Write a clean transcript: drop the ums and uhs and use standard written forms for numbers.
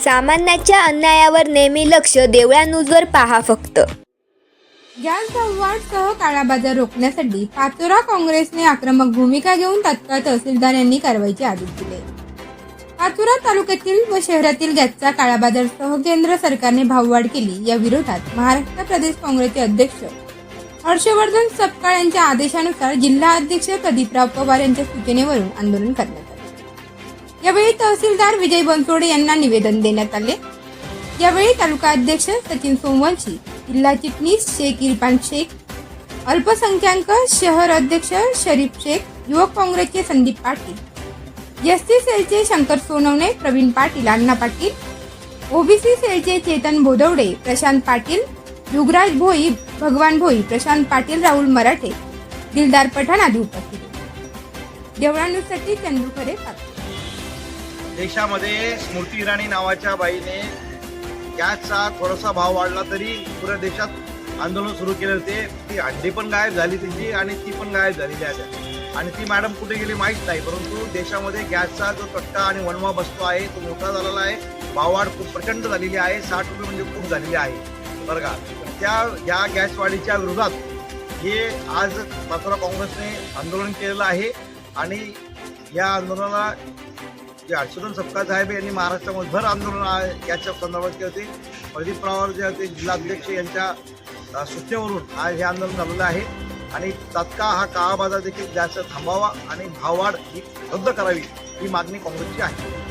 सामान्याच्या अन्यायावर नेहमी लक्ष देवळा न्यूजवर पहा फक्त. गॅस वाढसह काळा बाजार रोखण्यासाठी पाचोरा काँग्रेसने आक्रमक भूमिका घेऊन तात्काळ तहसीलदार यांनी कारवाईचे आदेश दिले. पाचोरा तालुक्यातील व शहरातील गॅसचा काळा बाजारसह केंद्र सरकारने भाववाढ केली या विरोधात महाराष्ट्र प्रदेश काँग्रेसचे अध्यक्ष हर्षवर्धन सपकाळ यांच्या आदेशानुसार जिल्हा अध्यक्ष प्रदीपराव पवार यांच्या सूचनेवरून आंदोलन करण्यात आले. यावेळी तहसीलदार विजय बनसोडे यांना निवेदन देण्यात आले. यावेळी तालुका अध्यक्ष सचिन सोमवंशी, जिल्हा चिटणीस शेख इरफान शेख, अल्पसंख्याक शहर अध्यक्ष शरीफ शेख, युवक काँग्रेसचे संदीप पाटील, एसटी सेलचे शंकर सोनवणे, प्रवीण पाटील, अण्णा पाटील, ओबीसी सेलचे चेतन बोदवडे, प्रशांत पाटील, युगराज भोई, भगवान भोई, प्रशांत पाटील, राहुल मराठे, दिलदार पठाण आदी उपस्थित होते. देवळा न्यूजसाठी चंदू खरे. देशामध्ये स्मृती इराणी नावाच्या बाईने गॅसचा थोडासा भाव वाढला तरी पुऱ्या देशात आंदोलन सुरू केले होते. ती हड्डी पण गायब झाली तिची आणि ती पण गायब झालेली आहे आणि ती मॅडम कुठे गेली माहीत नाही. परंतु देशामध्ये गॅसचा जो तट्टा आणि वणवा बसतो आहे तो मोठा झालेला आहे. भाववाढ खूप प्रचंड झालेली आहे. 60 रुपये म्हणजे खूप झालेली आहे बरं का. या गॅसवाढीच्या विरोधात हे आज पाचोरा काँग्रेसने आंदोलन केलेलं आहे आणि या आंदोलनाला जे हर्षवर्धन सपकाळ साहेब यांनी महाराष्ट्रामध्ये भर आंदोलन याच्या संदर्भात केले होते. प्रदीप पवार जे होते जिल्हाध्यक्ष यांच्या सूचनेवरून आज हे आंदोलन झालेलं आहे आणि तात्काळ हा काळा बाजार देखील जास्त थांबावा आणि भाववाढ ही रद्द करावी ही मागणी काँग्रेसची आहे.